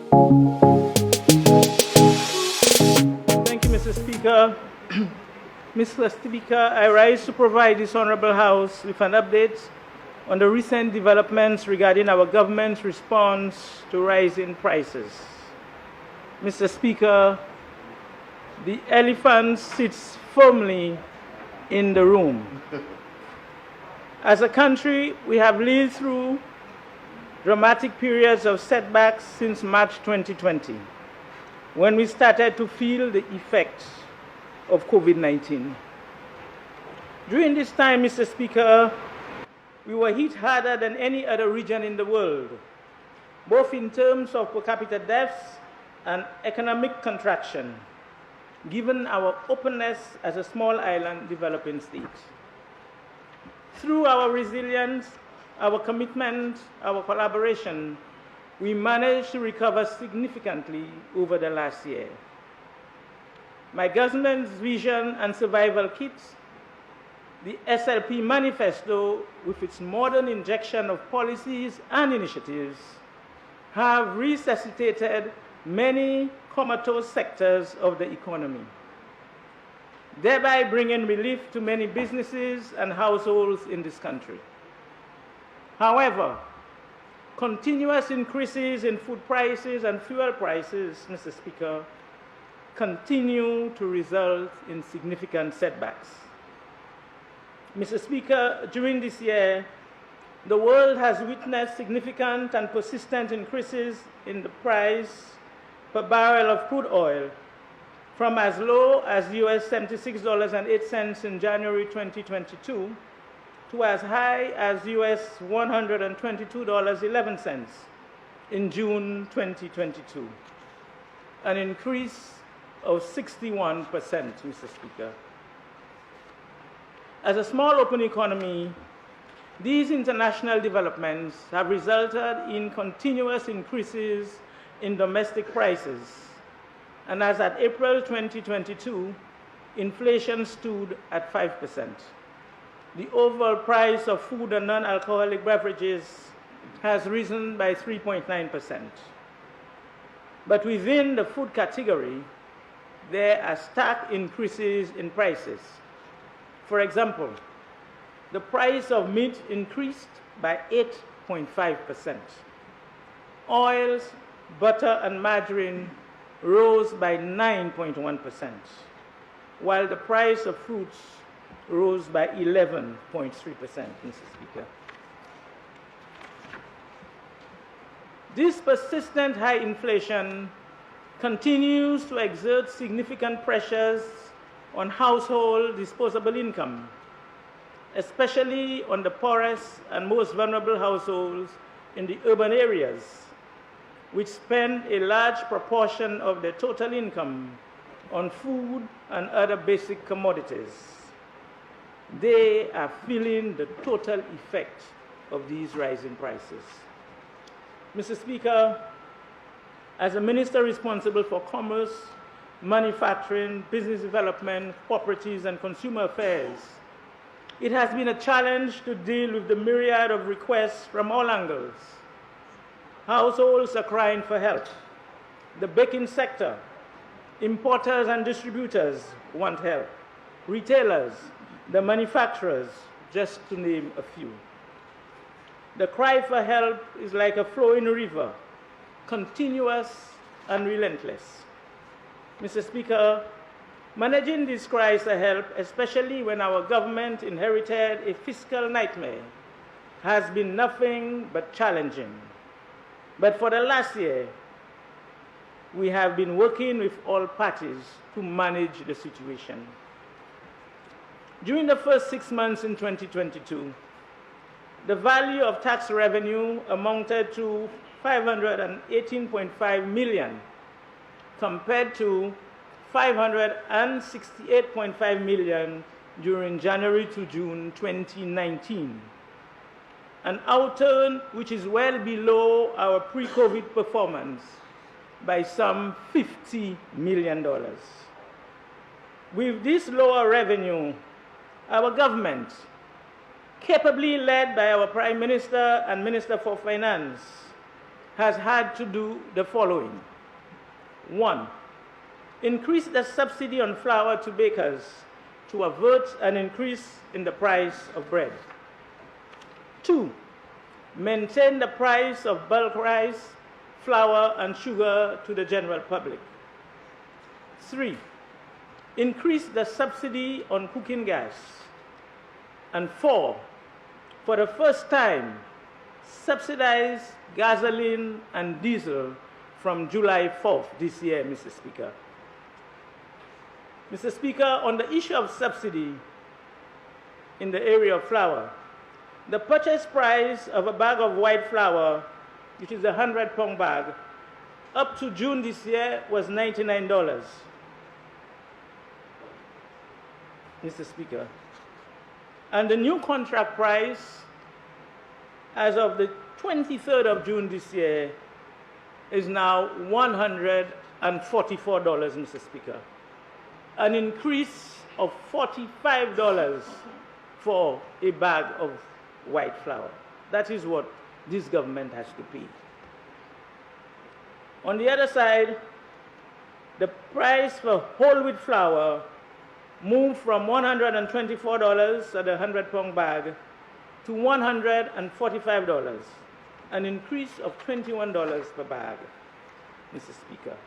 Thank you, Mr. Speaker. Mr. Speaker, I rise to provide this Honorable House with an update on the recent developments regarding our government's response to rising prices. Mr. Speaker, the elephant sits firmly in the room. As a country, we have lived through dramatic periods of setbacks since March 2020, when we started to feel the effects of COVID-19. During this time, Mr. Speaker, we were hit harder than any other region in the world, both in terms of per capita deaths and economic contraction, given our openness as a small island developing state. Through our resilience, our commitment, our collaboration, we managed to recover significantly over the last year. My government's vision and survival kit, the SLP manifesto, with its modern injection of policies and initiatives, have resuscitated many comatose sectors of the economy, thereby bringing relief to many businesses and households in this country. However, continuous increases in food prices and fuel prices, Mr. Speaker, continue to result in significant setbacks. Mr. Speaker, during this year, the world has witnessed significant and persistent increases in the price per barrel of crude oil, from as low as US $76.08 in January 2022 to as high as US $122.11 in June 2022, an increase of 61%, Mr. Speaker. As a small open economy, these international developments have resulted in continuous increases in domestic prices, and as at April 2022, inflation stood at 5%. The overall price of food and non-alcoholic beverages has risen by 3.9%. But within the food category, there are stark increases in prices. For example, the price of meat increased by 8.5%. Oils, butter, and margarine rose by 9.1%, while the price of fruits rose by 11.3%, Mr. Speaker. This persistent high inflation continues to exert significant pressures on household disposable income, especially on the poorest and most vulnerable households in the urban areas, which spend a large proportion of their total income on food and other basic commodities. They are feeling the total effect of these rising prices. Mr. Speaker, as a minister responsible for commerce, manufacturing, business development, cooperatives, and consumer affairs, it has been a challenge to deal with the myriad of requests from all angles. Households are crying for help. The baking sector, importers and distributors want help. Retailers, the manufacturers, just to name a few. The cry for help is like a flowing river, continuous and relentless. Mr. Speaker, managing these cries for help, especially when our government inherited a fiscal nightmare, has been nothing but challenging. But for the last year, we have been working with all parties to manage the situation. During the first 6 months in 2022, the value of tax revenue amounted to $518.5 million, compared to $568.5 million during January to June 2019, an outturn which is well below our pre-COVID performance by some $50 million. With this lower revenue, our government, capably led by our Prime Minister and Minister for Finance, has had to do the following. 1. Increase the subsidy on flour to bakers to avert an increase in the price of bread. 2. Maintain the price of bulk rice, flour, and sugar to the general public. 3. Increase the subsidy on cooking gas. And 4. For the first time, subsidize gasoline and diesel from July 4th this year, Mr. Speaker. Mr. Speaker, on the issue of subsidy in the area of flour, the purchase price of a bag of white flour, which is a 100-pound bag, up to June this year was $99. Mr. Speaker. And the new contract price as of the 23rd of June this year is now $144, Mr. Speaker. An increase of $45 for a bag of white flour. That is what this government has to pay. On the other side, the price for whole wheat flour moved from $124 at a 100-pound bag to $145, an increase of $21 per bag, Mr. Speaker.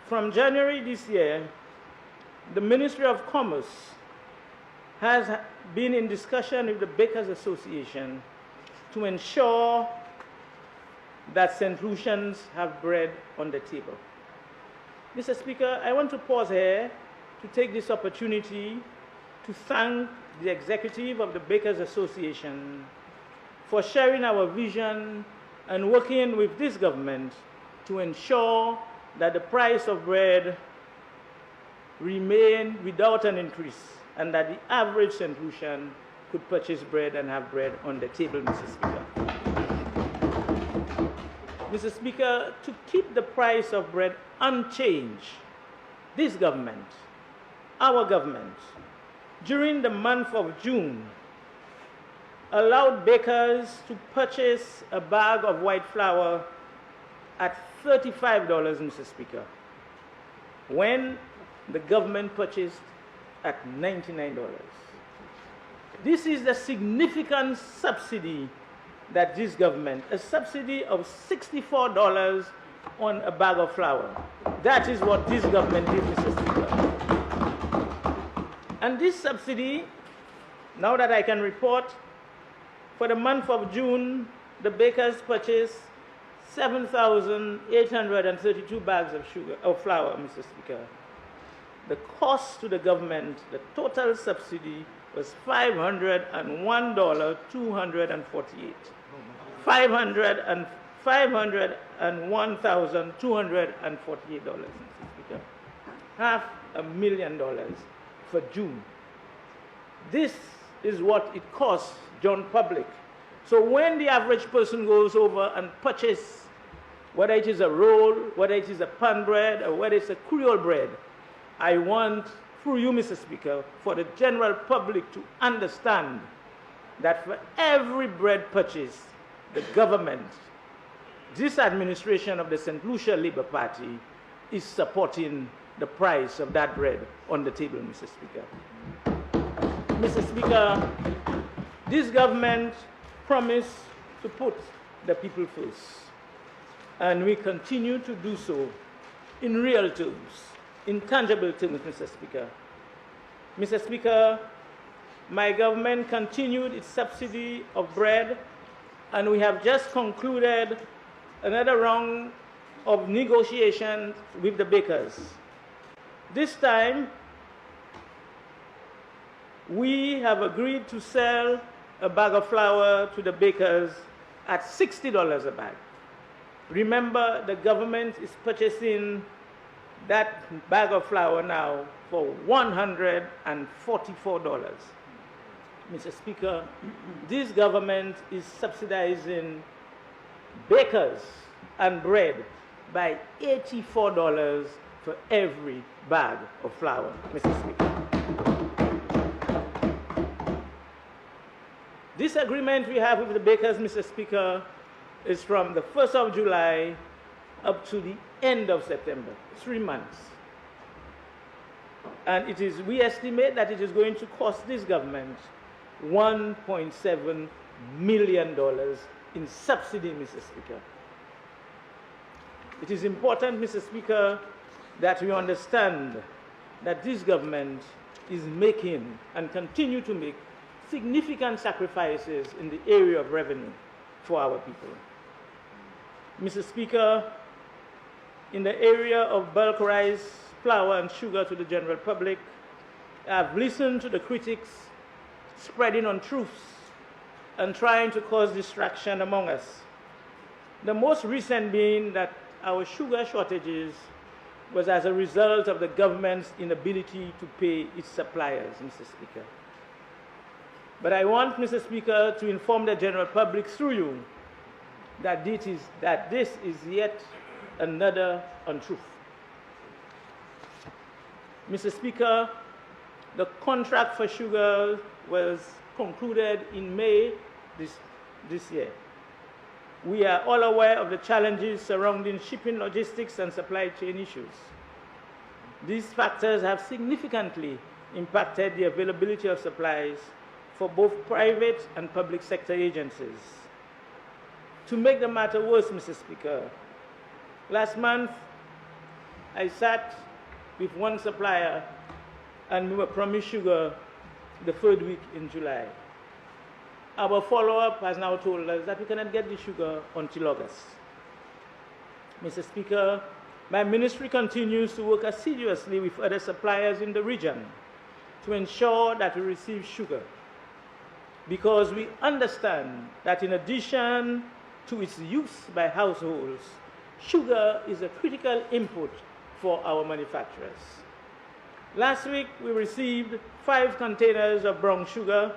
From January this year, the Ministry of Commerce has been in discussion with the Bakers Association to ensure that St. Lucians have bread on the table. Mr. Speaker, I want to pause here to take this opportunity to thank the executive of the Bakers Association for sharing our vision and working with this government to ensure that the price of bread remain without an increase and that the average St. Lucian could purchase bread and have bread on the table, Mr. Speaker. Mr. Speaker, to keep the price of bread unchanged, this government, our government, during the month of June, allowed bakers to purchase a bag of white flour at $35, Mr. Speaker, when the government purchased at $99. This is the significant subsidy that this government, a subsidy of $64 on a bag of flour. That is what this government did, Mr. Speaker. And this subsidy, now that I can report, for the month of June, the bakers purchased 7,832 bags of flour, Mr. Speaker. The cost to the government, the total subsidy, was $501,248. $501,248, Mr. Speaker. $500,000 for June. This is what it costs John Public. So when the average person goes over and purchases, whether it is a roll, whether it is a pan bread, or whether it's a Creole bread, I want, through you, Mr. Speaker, for the general public to understand that for every bread purchase, the government, this administration of the St. Lucia Labour Party, is supporting the price of that bread on the table, Mr. Speaker. Mr. Speaker, this government promised to put the people first, and we continue to do so in real terms, in tangible terms, Mr. Speaker. Mr. Speaker, my government continued its subsidy of bread, and we have just concluded another round of negotiations with the bakers. This time, we have agreed to sell a bag of flour to the bakers at $60 a bag. Remember, the government is purchasing that bag of flour now for $144. Mr. Speaker, this government is subsidizing bakers and bread by $84 for every bag of flour, Mr. Speaker. This agreement we have with the bakers, Mr. Speaker, is from the 1st of July up to the end of September, 3 months. And we estimate that it is going to cost this government $1.7 million in subsidy, Mr. Speaker. It is important, Mr. Speaker, that we understand that this government is making and continue to make significant sacrifices in the area of revenue for our people. Mr. Speaker, in the area of bulk rice, flour, and sugar to the general public, I've listened to the critics spreading untruths and trying to cause distraction among us. The most recent being that our sugar shortages was as a result of the government's inability to pay its suppliers, Mr. Speaker. But I want, Mr. Speaker, to inform the general public through you that this is yet another untruth. Mr. Speaker, the contract for sugar was concluded in May this year. We are all aware of the challenges surrounding shipping logistics and supply chain issues. These factors have significantly impacted the availability of supplies for both private and public sector agencies. To make the matter worse, Mr. Speaker, last month I sat with one supplier and we were promised sugar the third week in July. Our follow-up has now told us that we cannot get the sugar until August. Mr. Speaker, my ministry continues to work assiduously with other suppliers in the region to ensure that we receive sugar, because we understand that in addition to its use by households, sugar is a critical input for our manufacturers. Last week, we received 5 containers of brown sugar,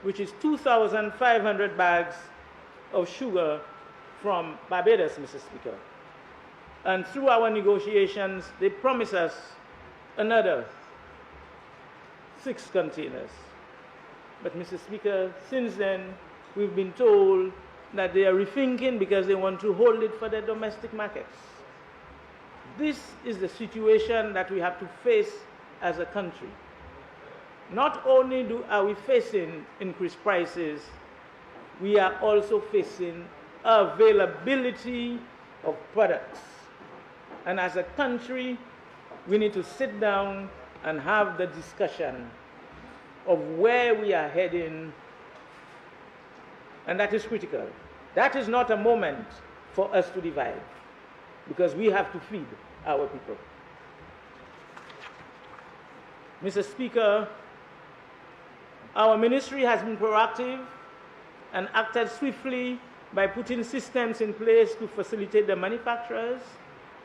which is 2,500 bags of sugar from Barbados, Mr. Speaker. And through our negotiations, they promised us another 6 containers. But, Mr. Speaker, since then, we've been told that they are rethinking because they want to hold it for their domestic markets. This is the situation that we have to face as a country. Not only are we facing increased prices, we are also facing availability of products. And as a country, we need to sit down and have the discussion of where we are heading, and that is critical. That is not a moment for us to divide, because we have to feed our people. Mr. Speaker, our ministry has been proactive and acted swiftly by putting systems in place to facilitate the manufacturers,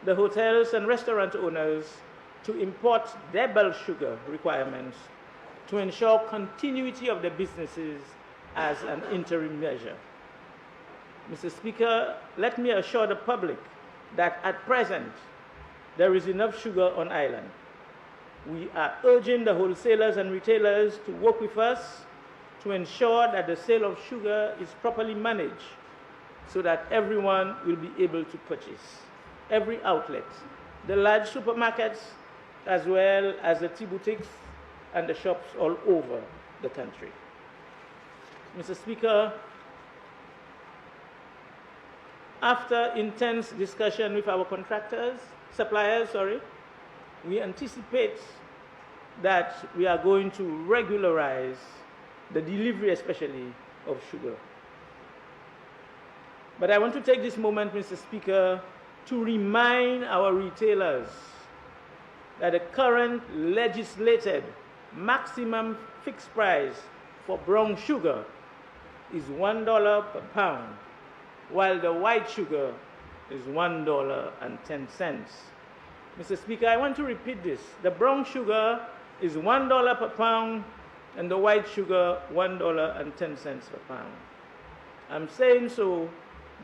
the hotels and restaurant owners to import their bulk sugar requirements to ensure continuity of their businesses as an interim measure. Mr. Speaker, let me assure the public that at present there is enough sugar on island. We are urging the wholesalers and retailers to work with us to ensure that the sale of sugar is properly managed so that everyone will be able to purchase. Every outlet, the large supermarkets, as well as the tea boutiques and the shops all over the country. Mr. Speaker, after intense discussion with our suppliers, we anticipate that we are going to regularize the delivery, especially of sugar. But I want to take this moment, Mr. Speaker, to remind our retailers that the current legislated maximum fixed price for brown sugar is $1 per pound, while the white sugar is $1.10. Mr. Speaker, I want to repeat this. The brown sugar is $1 per pound and the white sugar $1.10 per pound. I'm saying so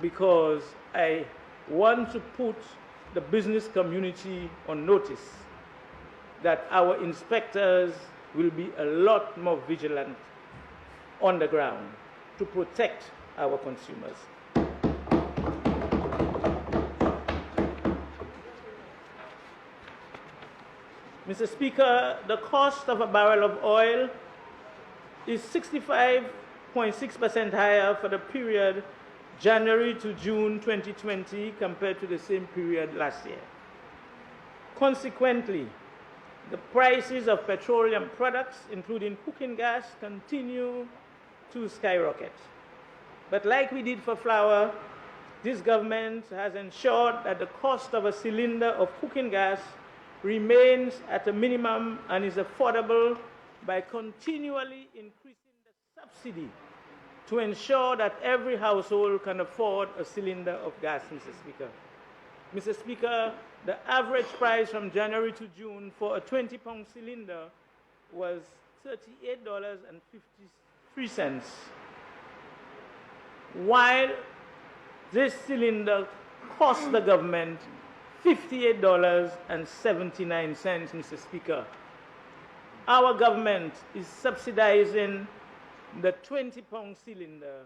because I want to put the business community on notice that our inspectors will be a lot more vigilant on the ground to protect our consumers. Mr. Speaker, the cost of a barrel of oil is 65.6% higher for the period January to June 2020 compared to the same period last year. Consequently, the prices of petroleum products, including cooking gas, continue to skyrocket. But like we did for flour, this government has ensured that the cost of a cylinder of cooking gas remains at a minimum and is affordable by continually increasing the subsidy to ensure that every household can afford a cylinder of gas, Mr. Speaker. Mr. Speaker, the average price from January to June for a 20-pound cylinder was $38.53, while this cylinder cost the government $58.79, Mr. Speaker. Our government is subsidizing the 20-pound cylinder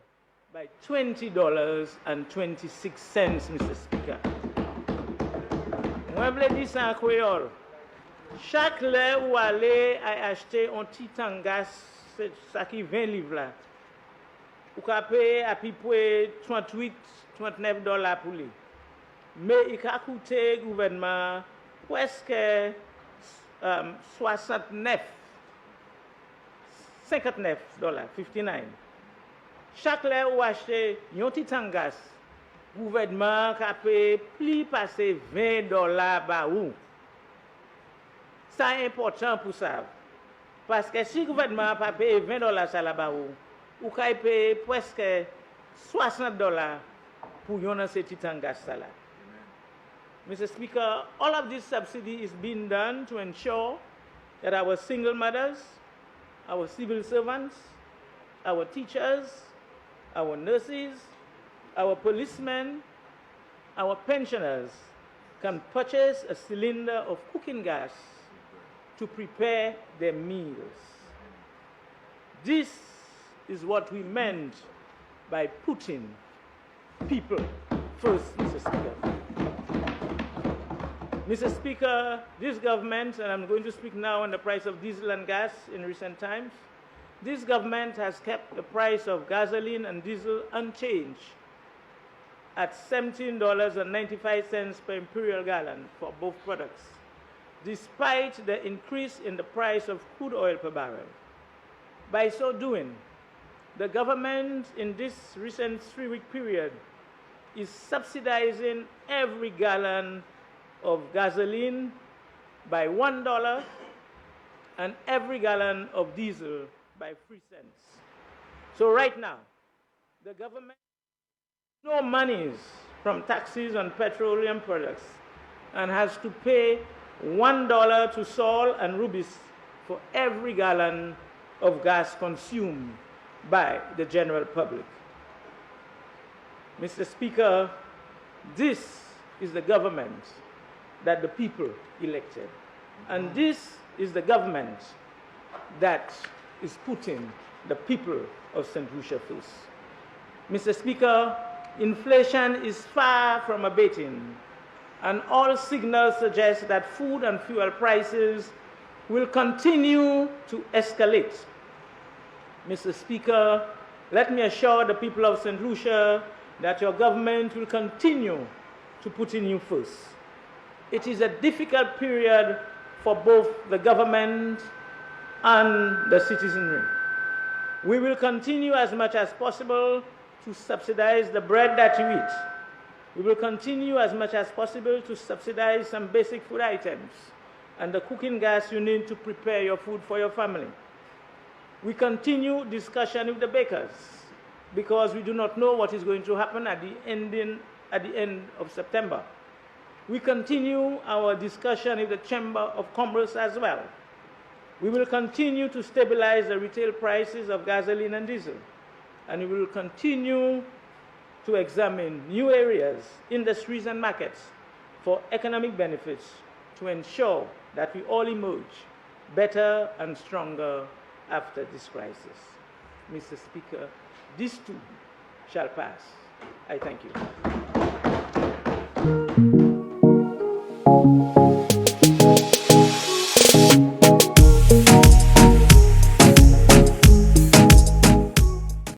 by $20.26, Mr. Speaker. Moi, je dis ça en créole. Chaque lait où aller à acheter un petit tangas, ça qui 20 livres là, ou qu'à payer à peu près 38, 39 dollars pour lui. Mais il a coûté au gouvernement presque 59 dollars, 59. Chaque lait où acheter un petit tangas, le gouvernement a payé plus passer 20 dollars par ou. C'est important pour ça. Parce que si le gouvernement n'a pas payé 20 dollars ça là-bas, ou qu'il paye presque 60 dollars pour yon ce petit tangas ça là. Mr. Speaker, all of this subsidy is being done to ensure that our single mothers, our civil servants, our teachers, our nurses, our policemen, our pensioners can purchase a cylinder of cooking gas to prepare their meals. This is what we meant by putting people first, Mr. Speaker. Mr. Speaker, this government, and I'm going to speak now on the price of diesel and gas in recent times, this government has kept the price of gasoline and diesel unchanged at $17.95 per imperial gallon for both products, despite the increase in the price of crude oil per barrel. By so doing, the government in this recent 3-week period is subsidizing every gallon of gasoline by $1 and every gallon of diesel by 3 cents. So right now, the government has no monies from taxes on petroleum products and has to pay $1 to Saul and Rubis for every gallon of gas consumed by the general public. Mr. Speaker, this is the government that the people elected. And this is the government that is putting the people of St. Lucia first. Mr. Speaker, inflation is far from abating, and all signals suggest that food and fuel prices will continue to escalate. Mr. Speaker, let me assure the people of St. Lucia that your government will continue to put in you first. It is a difficult period for both the government and the citizenry. We will continue as much as possible to subsidize the bread that you eat. We will continue as much as possible to subsidize some basic food items and the cooking gas you need to prepare your food for your family. We continue discussion with the bakers because we do not know what is going to happen at the end of September. We continue our discussion with the Chamber of Commerce as well. We will continue to stabilize the retail prices of gasoline and diesel, and we will continue to examine new areas, industries and markets for economic benefits to ensure that we all emerge better and stronger after this crisis. Mr. Speaker, this too shall pass. I thank you.